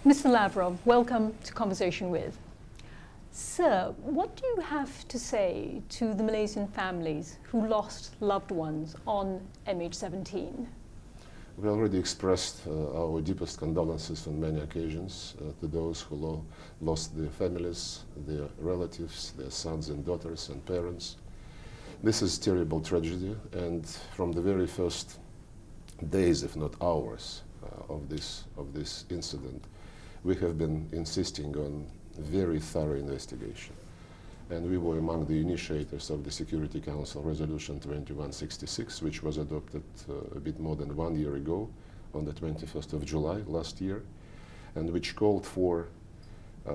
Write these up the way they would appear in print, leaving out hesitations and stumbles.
Mr. Lavrov, welcome to Conversation With. Sir, what do you have to say to the Malaysian families who lost loved ones on MH17? We already expressed our deepest condolences on many occasions to those who lost their families, their relatives, their sons and daughters and parents. This is a terrible tragedy, and from the very first days, if not hours, of this incident, we have been insisting on very thorough investigation. And we were among the initiators of the Security Council Resolution 2166, which was adopted a bit more than 1 year ago, on the 21st of July last year, and which called for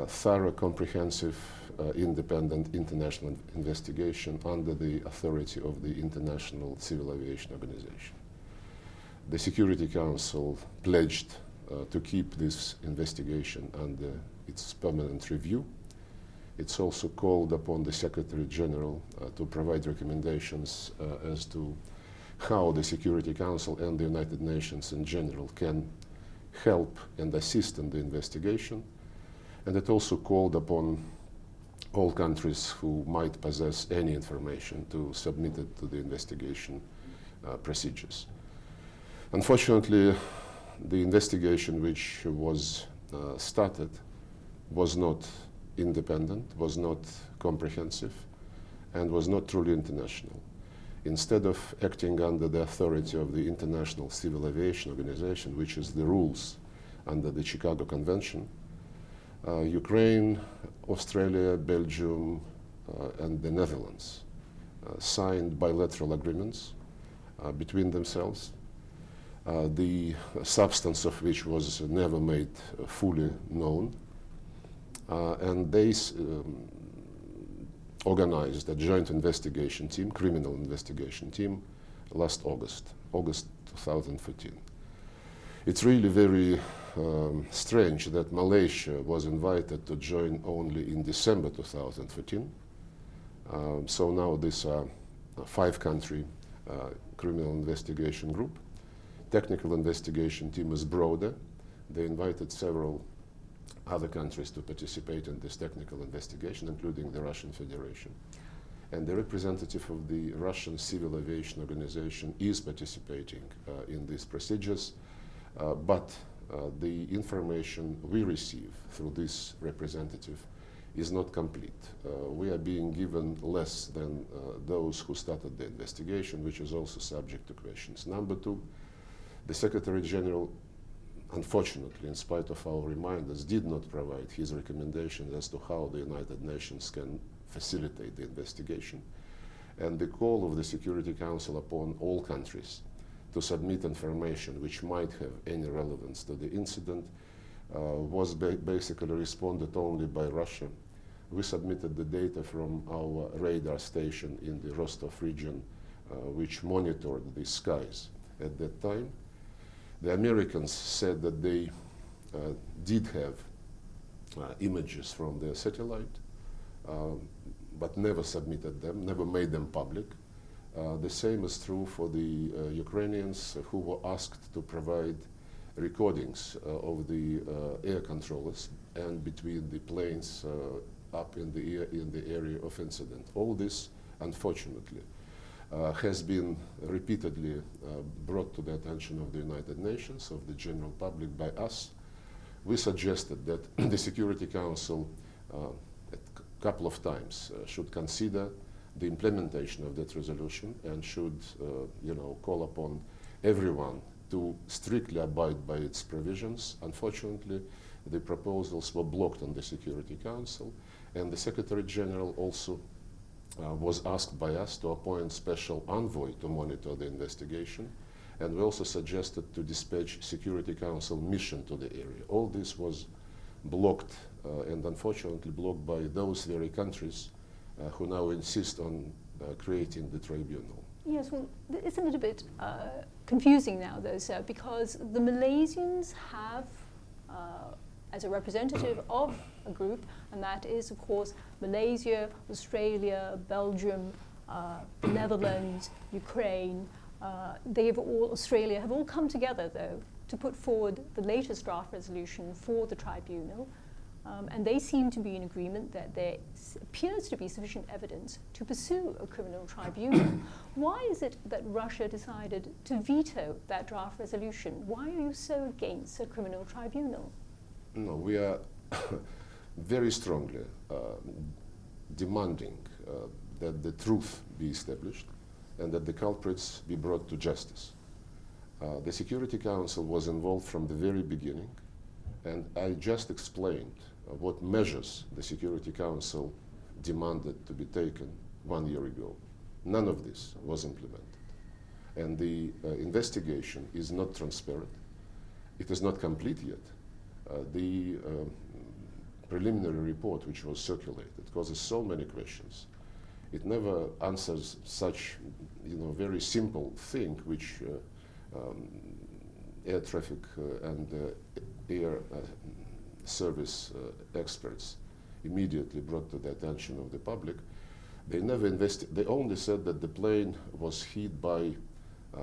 thorough, comprehensive, independent international investigation under the authority of the International Civil Aviation Organization. The Security Council pledged to keep this investigation under its permanent review. It's also called upon the Secretary General to provide recommendations as to how the Security Council and the United Nations in general can help and assist in the investigation. And it also called upon all countries who might possess any information to submit it to the investigation procedures. Unfortunately, the investigation which was started was not independent, was not comprehensive, and was not truly international. Instead of acting under the authority of the International Civil Aviation Organization, which is the rules under the Chicago Convention, Ukraine, Australia, Belgium, and the Netherlands signed bilateral agreements between themselves, the substance of which was never made fully known. And they organized a joint investigation team, criminal investigation team, last August 2014. It's really very strange that Malaysia was invited to join only in December 2014. So now this 5-country criminal investigation group. Technical investigation team is broader. They invited several other countries to participate in this technical investigation, including the Russian Federation. And the representative of the Russian Civil Aviation Organization is participating in these procedures, but the information we receive through this representative is not complete. We are being given less than those who started the investigation, which is also subject to questions. Number 2, the Secretary General, unfortunately, in spite of our reminders, did not provide his recommendations as to how the United Nations can facilitate the investigation. And the call of the Security Council upon all countries to submit information which might have any relevance to the incident was basically responded only by Russia. We submitted the data from our radar station in the Rostov region, which monitored the skies at that time. The Americans said that they did have images from their satellite, but never submitted them, never made them public. The same is true for the Ukrainians who were asked to provide recordings of the air controllers and between the planes up in the area of incident. All this, unfortunately, has been repeatedly brought to the attention of the United Nations, of the general public, by us. We suggested that the Security Council a couple of times should consider the implementation of that resolution and should call upon everyone to strictly abide by its provisions. Unfortunately, the proposals were blocked on the Security Council, and the Secretary General also was asked by us to appoint special envoy to monitor the investigation, and we also suggested to dispatch Security Council mission to the area. All this was blocked and unfortunately blocked by those very countries who now insist on creating the tribunal. Yes, well, it's a little bit confusing now, though, sir, because the Malaysians have, as a representative of a group, and that is, of course, Malaysia, Australia, Belgium, the Netherlands, Ukraine, Australia have all come together, though, to put forward the latest draft resolution for the tribunal, and they seem to be in agreement that there appears to be sufficient evidence to pursue a criminal tribunal. Why is it that Russia decided to veto that draft resolution? Why are you so against a criminal tribunal? No, we are very strongly demanding that the truth be established and that the culprits be brought to justice. The Security Council was involved from the very beginning, and I just explained what measures the Security Council demanded to be taken 1 year ago. None of this was implemented. And the investigation is not transparent. It is not complete yet. The preliminary report which was circulated causes so many questions. It never answers such, very simple thing which air traffic and air service experts immediately brought to the attention of the public. They never they only said that the plane was hit by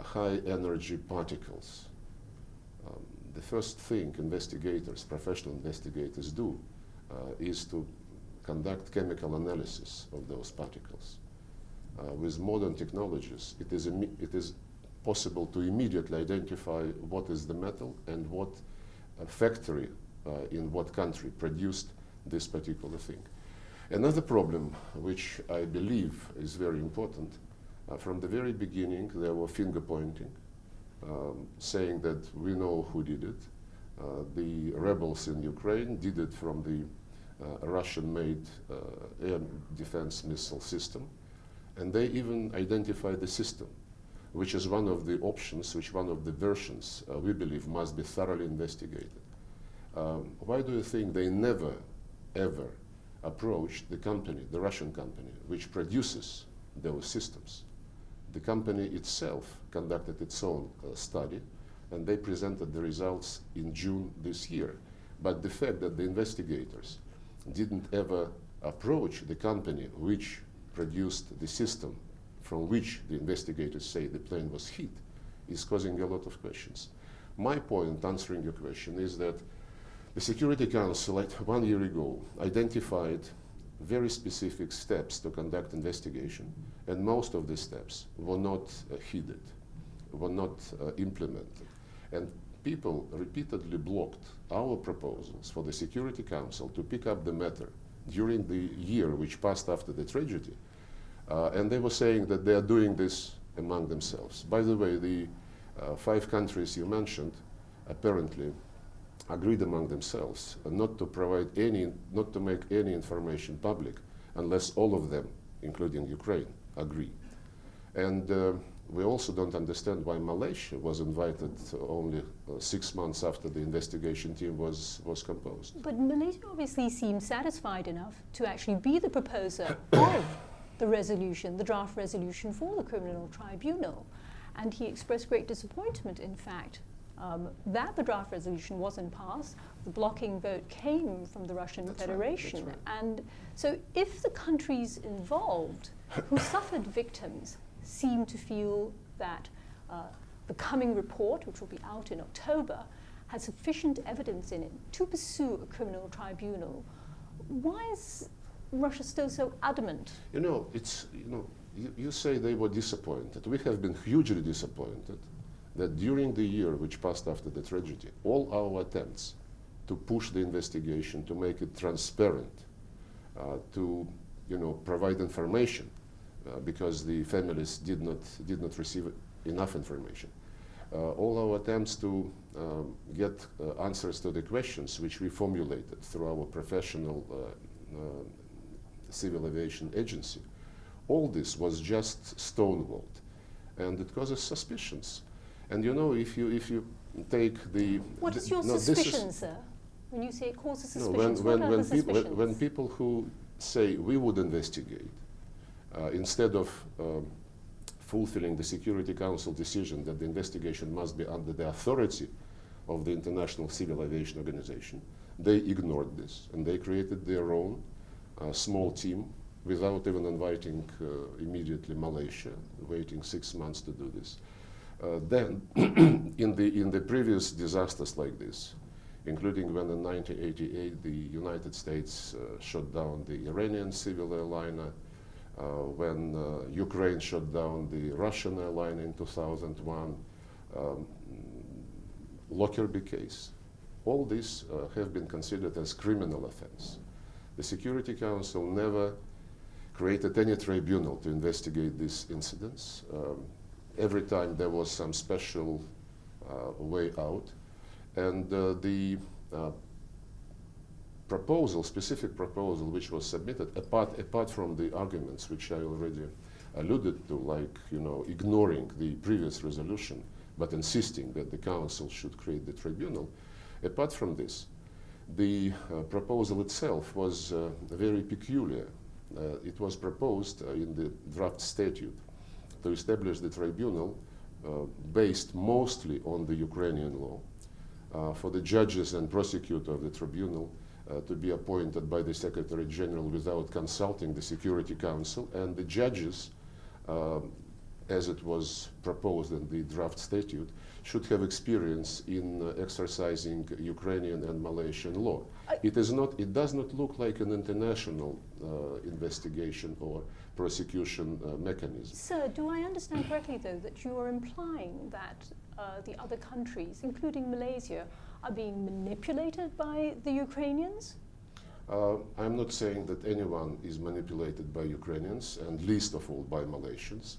high energy particles. The first thing investigators, professional investigators do is to conduct chemical analysis of those particles. With modern technologies, it is possible to immediately identify what is the metal and what factory in what country produced this particular thing. Another problem, which I believe is very important, from the very beginning there were finger pointing, saying that we know who did it. The rebels in Ukraine did it from the Russian-made air defense missile system, and they even identified the system, which is one of the options, one of the versions we believe must be thoroughly investigated. Why do you think they never, ever approached the company, the Russian company, which produces those systems? The company itself conducted its own study, and they presented the results in June this year. But the fact that the investigators didn't ever approach the company which produced the system from which the investigators say the plane was hit is causing a lot of questions. My point, answering your question, is that the Security Council, 1 year ago, identified very specific steps to conduct investigation, and most of the steps were not heeded, were not implemented. And people repeatedly blocked our proposals for the Security Council to pick up the matter during the year which passed after the tragedy, and they were saying that they are doing this among themselves. By the way, the 5 countries you mentioned apparently agreed among themselves not to provide not to make any information public unless all of them, including Ukraine, agree. And we also don't understand why Malaysia was invited only 6 months after the investigation team was composed. But Malaysia obviously seems satisfied enough to actually be the proposer of the resolution, the draft resolution for the criminal tribunal. And he expressed great disappointment, in fact, that the draft resolution wasn't passed. The blocking vote came from the Russian Federation. Right, that's right. And so if the countries involved who suffered victims seem to feel that the coming report, which will be out in October, has sufficient evidence in it to pursue a criminal tribunal, why is Russia still so adamant? You say they were disappointed. We have been hugely disappointed that during the year which passed after the tragedy, all our attempts to push the investigation, to make it transparent, to provide information, because the families did not receive enough information. All our attempts to get answers to the questions which we formulated through our professional civil aviation agency, all this was just stonewalled, and it causes suspicions. And if you take the... What is your suspicion, sir? When you say it causes suspicions, what are the suspicions? When people who say we would investigate, instead of fulfilling the Security Council decision that the investigation must be under the authority of the International Civil Aviation Organization, they ignored this and they created their own small team without even inviting immediately Malaysia, waiting 6 months to do this. Then, in the previous disasters like this, including when in 1988 the United States shut down the Iranian civil airliner, when Ukraine shut down the Russian airline in 2001, Lockerbie case, all these have been considered as criminal offense. The Security Council never created any tribunal to investigate these incidents. Every time there was some special way out. And the proposal, specific proposal, which was submitted, apart from the arguments which I already alluded to, like, you know, ignoring the previous resolution, but insisting that the Council should create the tribunal, apart from this, the proposal itself was very peculiar. It was proposed in the draft statute to establish the tribunal based mostly on the Ukrainian law, for the judges and prosecutor of the tribunal to be appointed by the Secretary General without consulting the Security Council, and the judges, as it was proposed in the draft statute, should have experience in exercising Ukrainian and Malaysian law. It does not look like an international investigation or prosecution mechanism. Sir, do I understand correctly, though, that you are implying that the other countries, including Malaysia, are being manipulated by the Ukrainians? I'm not saying that anyone is manipulated by Ukrainians, and least of all by Malaysians.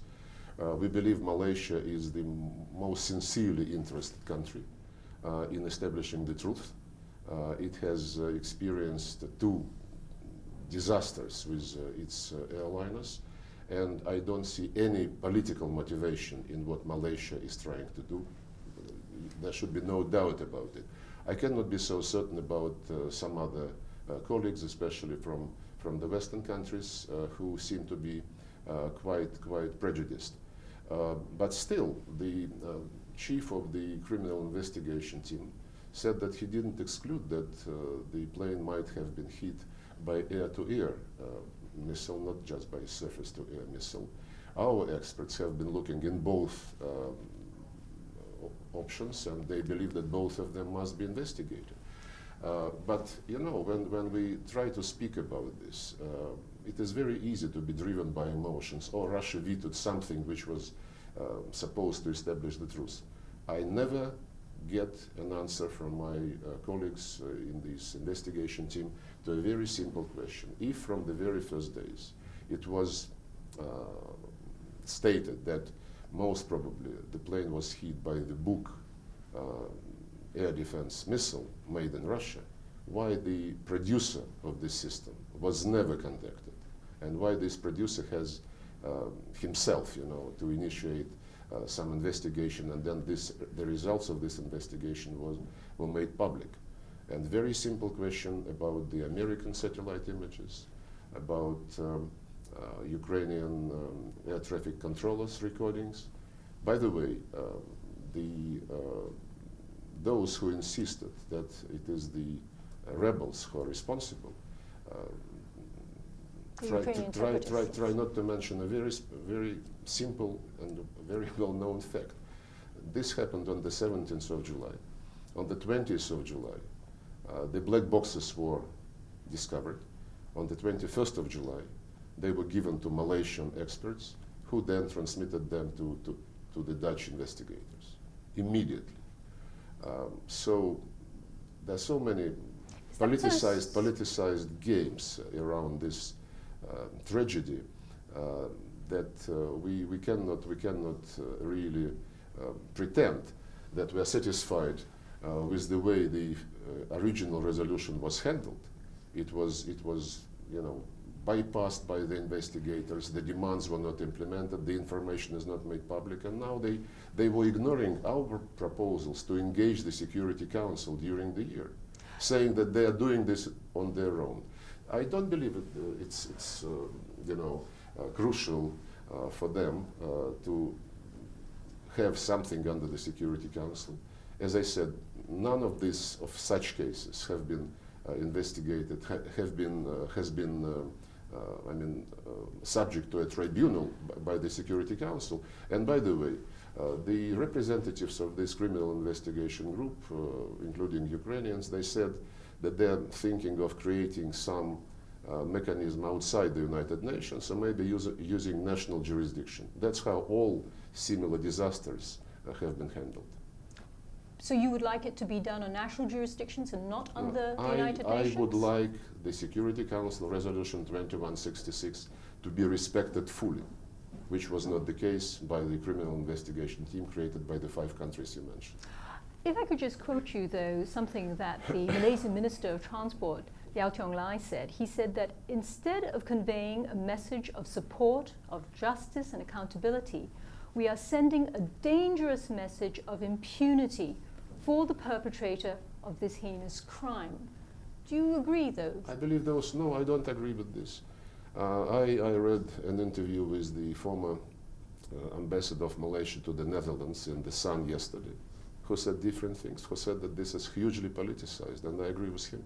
We believe Malaysia is the most sincerely interested country in establishing the truth. It has experienced two disasters with its airliners, and I don't see any political motivation in what Malaysia is trying to do. There should be no doubt about it. I cannot be so certain about some other colleagues, especially from the Western countries, who seem to be quite prejudiced. But still, the chief of the criminal investigation team said that he didn't exclude that the plane might have been hit by air-to-air missile, not just by surface-to-air missile. Our experts have been looking in both options, and they believe that both of them must be investigated. But you know, when we try to speak about this, it is very easy to be driven by emotions. Oh, Russia vetoed something which was supposed to establish the truth. I never get an answer from my colleagues in this investigation team to a very simple question. If from the very first days it was stated that most probably the plane was hit by the Buk air defense missile made in Russia, why the producer of this system was never contacted, and why this producer has himself, you know, to initiate some investigation, and then the results of this investigation were made public. And very simple question about the American satellite images, about Ukrainian air traffic controllers' recordings. By the way, those who insisted that it is the rebels who are responsible try not to mention a very simple and very well-known fact. This happened on the 17th of July. On the 20th of July, the black boxes were discovered. On the 21st of July, they were given to Malaysian experts, who then transmitted them to the Dutch investigators immediately. So there are so many politicized games around this tragedy that we cannot really pretend that we are satisfied with the way the original resolution was handled. It was you know, bypassed by the investigators. The demands were not implemented. The information is not made public, and now they were ignoring our proposals to engage the Security Council during the year, saying that they are doing this on their own. I don't believe it's you know, crucial for them to have something under the Security Council. As I said, none of such cases have been investigated, has been subject to a tribunal by the Security Council. And by the way, The representatives of this criminal investigation group, including Ukrainians, they said that they're thinking of creating some mechanism outside the United Nations, or maybe using national jurisdiction. That's how all similar disasters have been handled. So you would like it to be done on national jurisdictions and not under the United Nations? I would like the Security Council Resolution 2166 to be respected fully, which was not the case by the criminal investigation team created by the 5 countries you mentioned. If I could just quote you, though, something that the Malaysian Minister of Transport, Yau Tiong Lai, said. He said that instead of conveying a message of support, of justice and accountability, we are sending a dangerous message of impunity for the perpetrator of this heinous crime. Do you agree, though? I believe those. No, I don't agree with this. I read an interview with the former ambassador of Malaysia to the Netherlands in The Sun yesterday, who said different things, who said that this is hugely politicized, and I agree with him.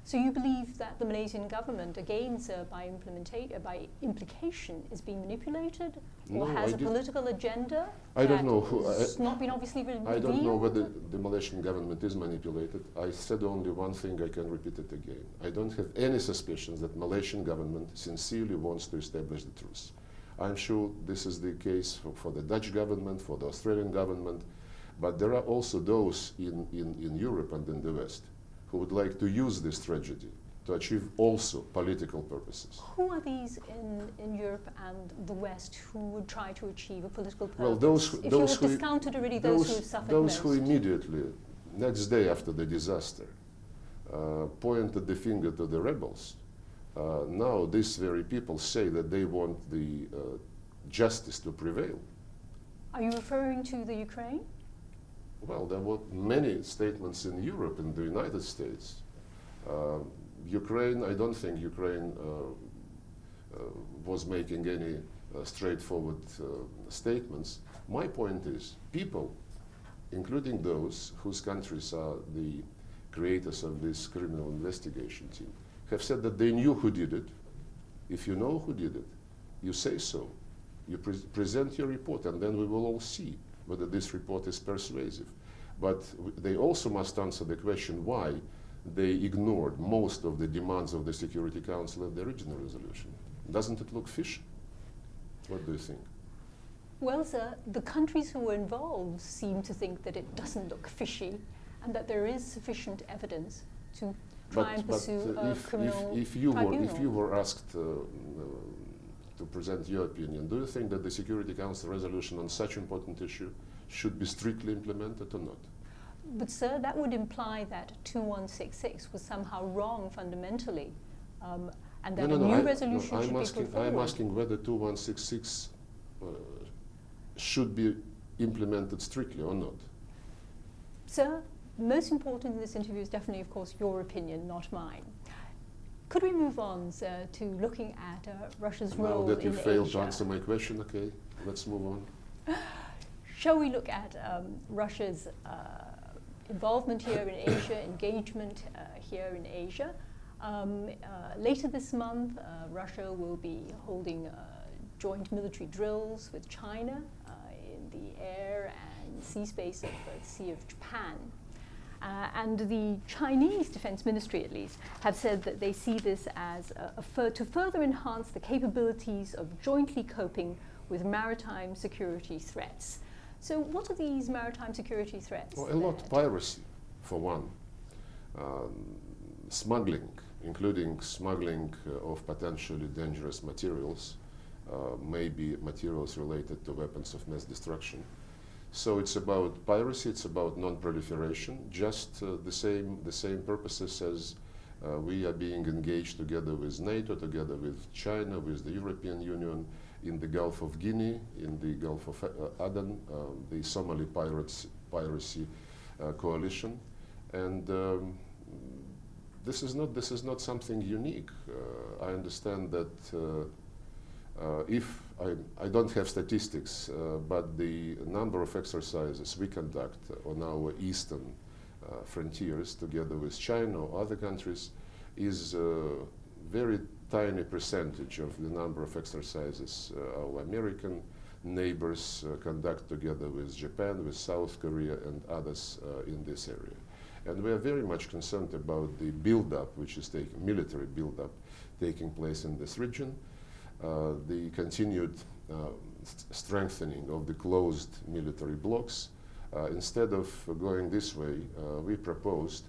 So you believe that the Malaysian government, again, sir, by implication, is being manipulated, or has a political agenda? I don't know. It's not been obviously revealed? I don't know whether the Malaysian government is manipulated. I said only one thing, I can repeat it again. I don't have any suspicions that Malaysian government sincerely wants to establish the truth. I'm sure this is the case for the Dutch government, for the Australian government, but there are also those in Europe and in the West who would like to use this tragedy to achieve also political purposes. Who are these in Europe and the West who would try to achieve a political purpose? Well, those who discounted already those who have suffered most. Those who immediately, next day after the disaster, pointed the finger to the rebels. Now these very people say that they want the justice to prevail. Are you referring to the Ukraine? Well, there were many statements in Europe and the United States. Ukraine, I don't think Ukraine was making any straightforward statements. My point is, people, including those whose countries are the creators of this criminal investigation team, have said that they knew who did it. If you know who did it, you say so. You present your report, and then we will all see whether this report is persuasive. But they also must answer the question why they ignored most of the demands of the Security Council in the original resolution. Doesn't it look fishy? What do you think? Well, sir, the countries who were involved seem to think that it doesn't look fishy and that there is sufficient evidence to try and pursue a criminal tribunal. If you were asked to present your opinion, do you think that the Security Council resolution on such important issue should be strictly implemented or not? But sir, that would imply that 2166 was somehow wrong fundamentally, and that a new resolution should be put forward. I'm asking whether 2166 should be implemented strictly or not. Sir, most important in this interview is definitely, of course, your opinion, not mine. Could we move on, sir, to looking at Russia's role in Asia? Now that you failed to answer my question, okay, let's move on. Shall we look at Russia's involvement here in Asia, engagement here in Asia? Later this month, Russia will be holding joint military drills with China in the air and sea space of the Sea of Japan. And the Chinese Defense Ministry, at least, have said that they see this as to further enhance the capabilities of jointly coping with maritime security threats. So what are these maritime security threats? Well, a lot. Piracy, for one. Smuggling, including smuggling of potentially dangerous materials, maybe materials related to weapons of mass destruction. So it's about piracy, it's about non-proliferation, just the same purposes as we are being engaged together with NATO, together with China, with the European Union, in the Gulf of Guinea, in the Gulf of Aden, the Somali piracy coalition. And this is not something unique. I understand that if I don't have statistics, but the number of exercises we conduct on our eastern frontiers together with China or other countries is a very tiny percentage of the number of exercises our American neighbors conduct together with Japan, with South Korea, and others in this area. And we are very much concerned about the build-up, which is military build-up taking place in this region, the continued strengthening of the closed military blocs. Instead of going this way, we proposed,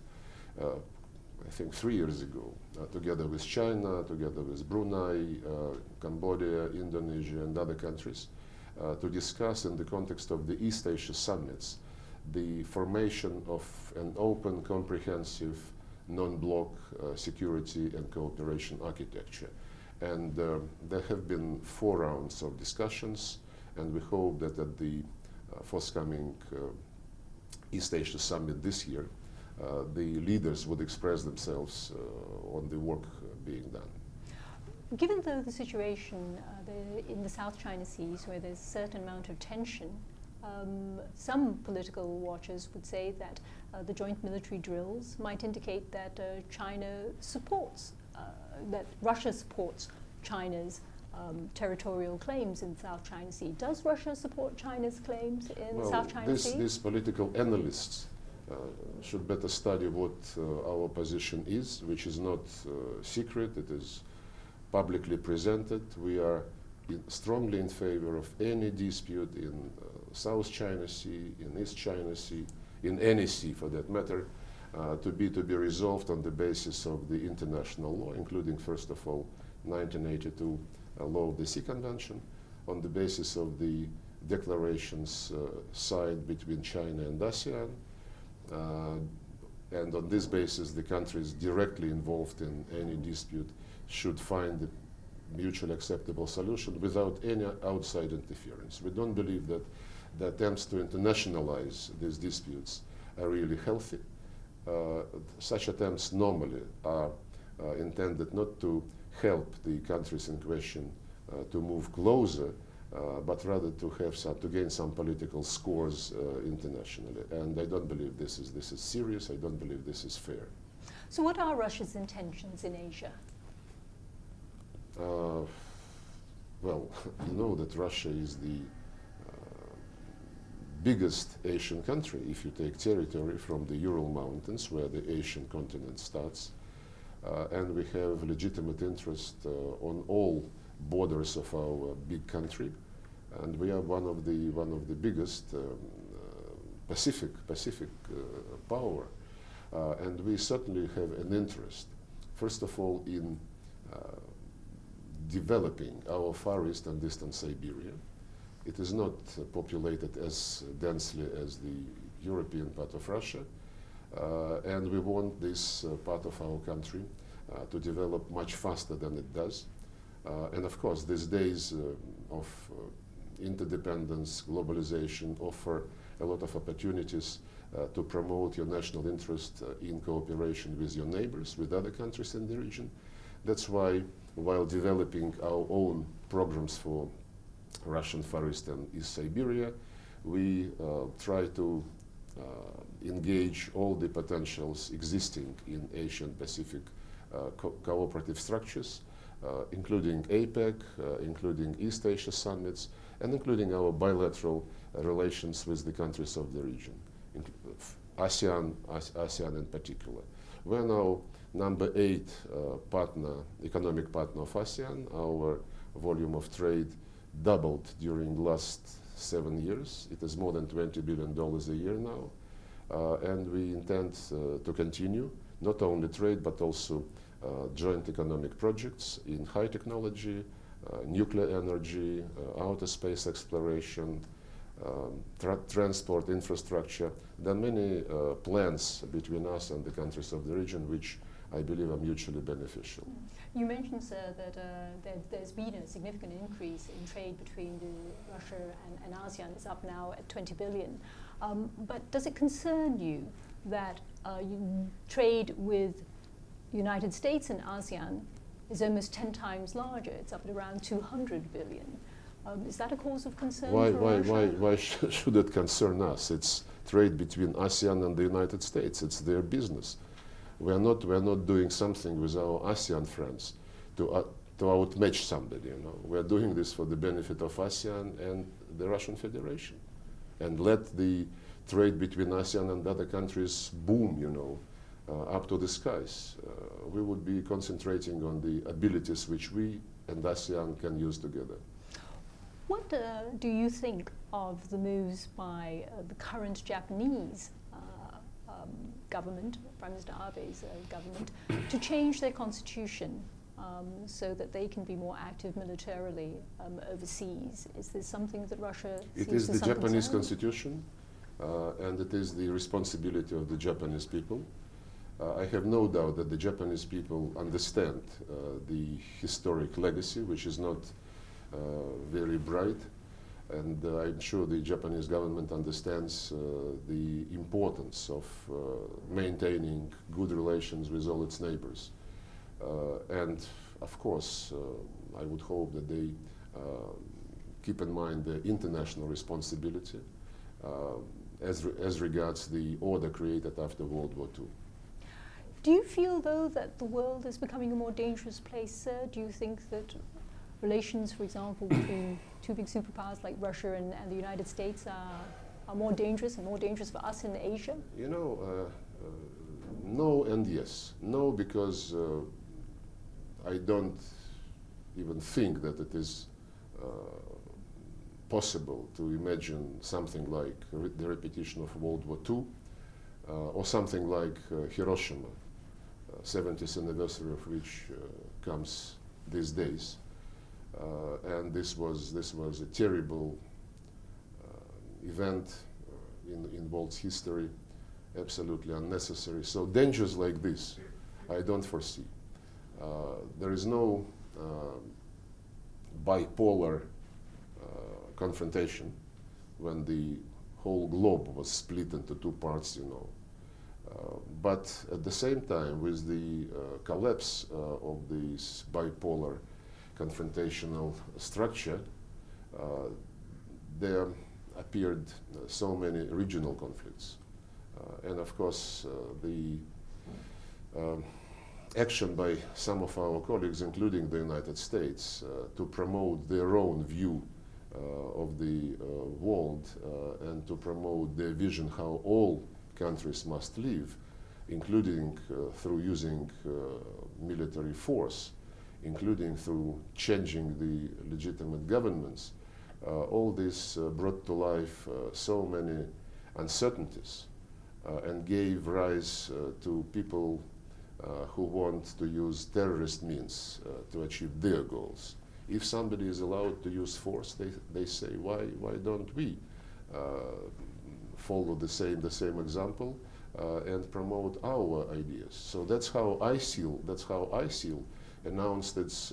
I think 3 years ago, together with China, together with Brunei, Cambodia, Indonesia, and other countries, to discuss in the context of the East Asia summits the formation of an open, comprehensive, non-bloc security and cooperation architecture. And there have been 4 rounds of discussions, and we hope that at the forthcoming East Asia Summit this year, the leaders would express themselves on the work being done. Given the situation in the South China Seas, where there's a certain amount of tension, some political watchers would say that the joint military drills might indicate that China supports, that Russia supports China's territorial claims in the South China Sea. Does Russia support China's claims in the South China Sea? These political analysts should better study what our position is, which is not secret. It is publicly presented. We are strongly in favor of any dispute in South China Sea, in East China Sea, in any sea for that matter, to be resolved on the basis of the international law, including, first of all, 1982 Law of the Sea Convention, on the basis of the declarations signed between China and ASEAN, and on this basis the countries directly involved in any dispute should find a mutually acceptable solution without any outside interference. We don't believe that the attempts to internationalize these disputes are really healthy. Such attempts normally are intended not to help the countries in question to move closer, but rather to gain some political scores internationally. And I don't believe this is serious. I don't believe this is fair. So what are Russia's intentions in Asia? Well, you know that Russia is the biggest Asian country, if you take territory from the Ural Mountains, where the Asian continent starts, and we have legitimate interest on all borders of our big country, and we are one of the biggest Pacific power, and we certainly have an interest, first of all, in developing our Far East and Eastern Siberia. It is not populated as densely as the European part of Russia, and we want this part of our country to develop much faster than it does. And of course, these days of interdependence, globalization offer a lot of opportunities to promote your national interest in cooperation with your neighbors, with other countries in the region. That's why, while developing our own programs for Russian Far East and East Siberia, we try to engage all the potentials existing in Asian Pacific cooperative structures, including APEC, including East Asia summits, and including our bilateral relations with the countries of the region, ASEAN in particular. We're now number 8 economic partner of ASEAN. Our volume of trade doubled during the last 7 years. It is more than $20 billion a year now. And we intend to continue not only trade, but also joint economic projects in high technology, nuclear energy, outer space exploration, transport infrastructure. There are many plans between us and the countries of the region which I believe are mutually beneficial. You mentioned, sir, that there's been a significant increase in trade between Russia and ASEAN. It's up now at 20 billion. But does it concern you that trade with the United States and ASEAN is almost 10 times larger? It's up at around 200 billion. Is that a cause of concern for Russia? Why should it concern us? It's trade between ASEAN and the United States. It's their business. We are not doing something with our ASEAN friends to outmatch somebody. You know, we are doing this for the benefit of ASEAN and the Russian Federation and let the trade between ASEAN and other countries boom, you know, up to the skies. We would be concentrating on the abilities which we and ASEAN can use together. What do you think of the moves by the current Japanese government, Prime Minister Abe's government, to change their constitution so that they can be more active militarily overseas? Is this something that Russia sees? It is the Japanese concern? constitution, and it is the responsibility of the Japanese people. I have no doubt that the Japanese people understand the historic legacy, which is not very bright, and I'm sure the Japanese government understands the importance of maintaining good relations with all its neighbors. And of course, I would hope that they keep in mind the international responsibility as regards the order created after World War II. Do you feel, though, that the world is becoming a more dangerous place, sir? Do you think that relations, for example, between two big superpowers like Russia and the United States are more dangerous and more dangerous for us in Asia? You know, no and yes. No, because I don't even think that it is possible to imagine something like the repetition of World War II or something like Hiroshima, 70th anniversary of which comes these days. And this was a terrible event in world's history, absolutely unnecessary. So dangers like this, I don't foresee. There is no bipolar confrontation when the whole globe was split into two parts, you know. But at the same time, with the collapse of this bipolar confrontational structure, there appeared so many regional conflicts. And of course, the action by some of our colleagues, including the United States, to promote their own view of the world and to promote their vision how all countries must live, including through using military force, including through changing the legitimate governments, all this brought to life so many uncertainties and gave rise to people who want to use terrorist means to achieve their goals. If somebody is allowed to use force, they say, why don't we follow the same example and promote our ideas? So that's how ISIL announced its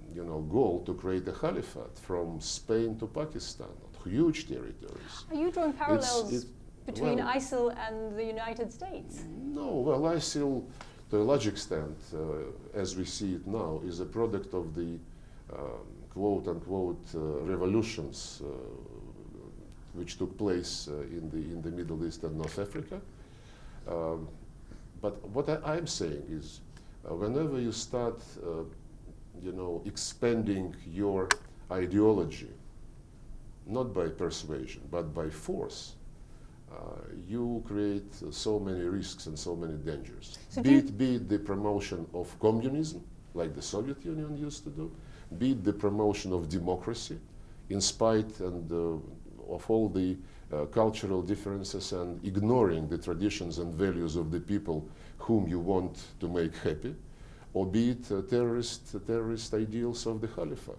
goal to create a caliphate from Spain to Pakistan, huge territories. Are you drawing parallels between ISIL and the United States? No, well, ISIL, to a large extent, as we see it now, is a product of the quote-unquote revolutions which took place in the Middle East and North Africa. But what I'm saying is, whenever you start, expanding your ideology, not by persuasion, but by force, you create so many risks and so many dangers. So be it the promotion of communism, like the Soviet Union used to do, be it the promotion of democracy, in spite of all the cultural differences and ignoring the traditions and values of the people whom you want to make happy, or be it terrorist ideals of the caliphate.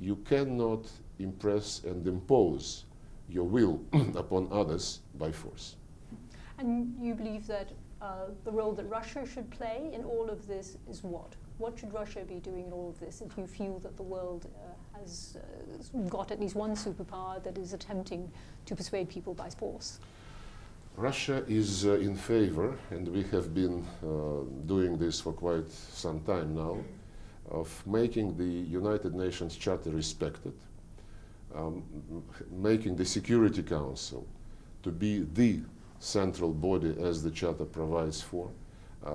You cannot impress and impose your will upon others by force. And you believe that the role that Russia should play in all of this is what? What should Russia be doing in all of this if you feel that the world has got at least one superpower that is attempting to persuade people by force? Russia is in favor, and we have been doing this for quite some time now, of making the United Nations Charter respected, making the Security Council to be the central body as the Charter provides for,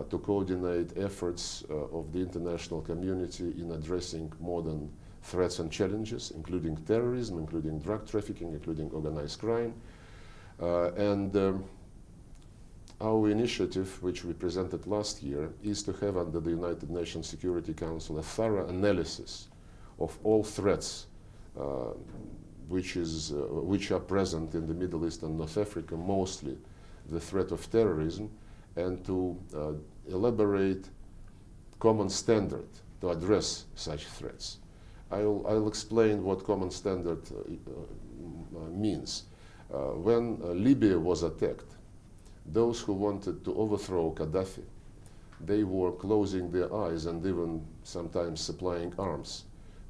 to coordinate efforts of the international community in addressing modern threats and challenges, including terrorism, including drug trafficking, including organized crime. Our initiative, which we presented last year, is to have under the United Nations Security Council a thorough analysis of all threats which are present in the Middle East and North Africa, mostly the threat of terrorism, and to elaborate common standard to address such threats. I'll explain what common standard means. When Libya was attacked, those who wanted to overthrow Gaddafi, they were closing their eyes and even sometimes supplying arms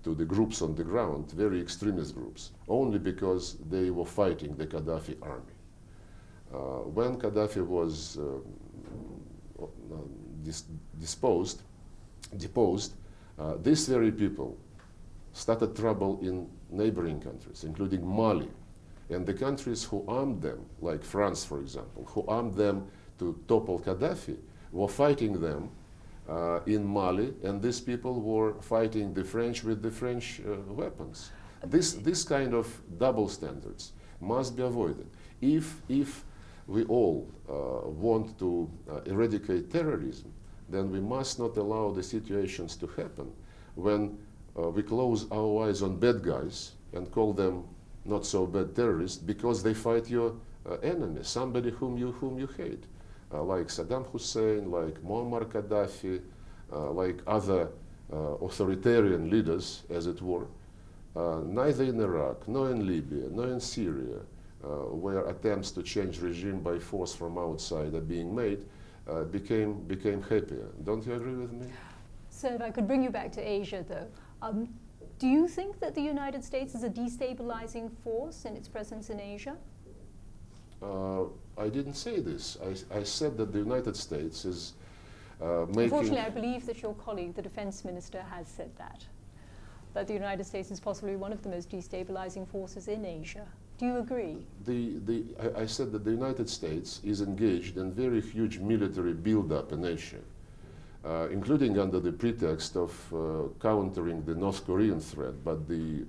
to the groups on the ground, very extremist groups, only because they were fighting the Gaddafi army. When Gaddafi was deposed, these very people started trouble in neighboring countries, including Mali, and the countries who armed them, like France, for example, who armed them to topple Gaddafi, were fighting them in Mali, and these people were fighting the French with the French weapons. This kind of double standards must be avoided. If we all want to eradicate terrorism, then we must not allow the situations to happen when we close our eyes on bad guys and call them not so bad terrorists because they fight your enemy, somebody whom you hate, like Saddam Hussein, like Muammar Gaddafi, like other authoritarian leaders, as it were. Neither in Iraq, nor in Libya, nor in Syria, where attempts to change regime by force from outside are being made, became happier. Don't you agree with me? So if I could bring you back to Asia, though. Do you think that the United States is a destabilizing force in its presence in Asia? I didn't say this. I said that the United States is making... Unfortunately, I believe that your colleague, the defense minister, has said that the United States is possibly one of the most destabilizing forces in Asia. Do you agree? I said that the United States is engaged in very huge military build-up in Asia, including under the pretext of countering the North Korean threat, but the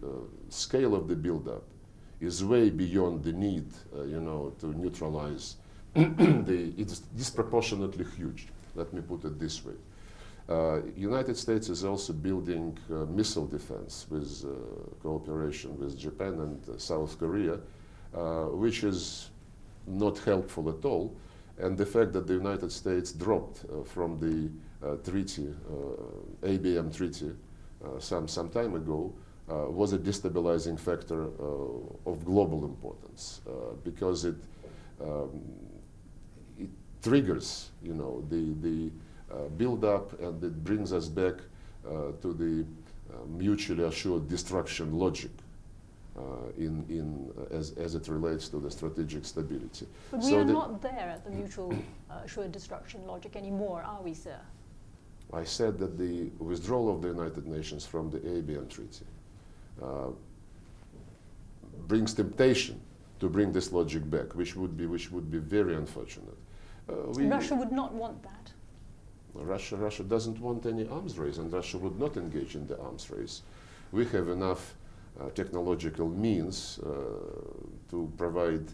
scale of the build-up is way beyond the need, to neutralize. It's disproportionately huge. Let me put it this way. United States is also building missile defense with cooperation with Japan and South Korea, which is not helpful at all. And the fact that the United States dropped from the treaty, ABM treaty, some time ago, was a destabilizing factor of global importance because it triggers, the build-up, and it brings us back to the mutually assured destruction logic as it relates to the strategic stability. But we are not there at the mutual assured destruction logic anymore, are we, sir? I said that the withdrawal of the United Nations from the ABM treaty brings temptation to bring this logic back, which would be very unfortunate. Russia would not want that. Russia doesn't want any arms race, and Russia would not engage in the arms race. We have enough technological means to provide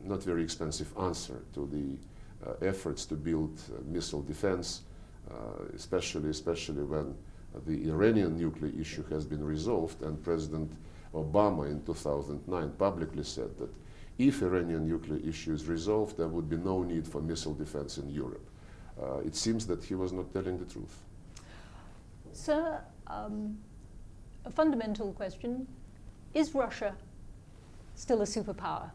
not very expensive answer to the efforts to build missile defense, especially when the Iranian nuclear issue has been resolved, and President Obama in 2009 publicly said that if Iranian nuclear issue is resolved, there would be no need for missile defense in Europe. It seems that he was not telling the truth. Sir, a fundamental question, is Russia still a superpower?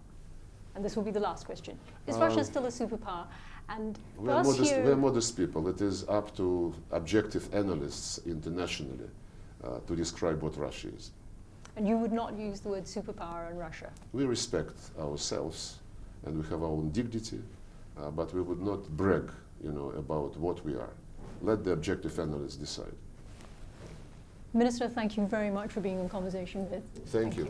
And this will be the last question. Is Russia still a superpower? And we're modest people. It is up to objective analysts internationally to describe what Russia is. And you would not use the word superpower on Russia? We respect ourselves and we have our own dignity, but we would not brag, about what we are. Let the objective analysts decide. Minister, thank you very much for being in conversation with. Thank you.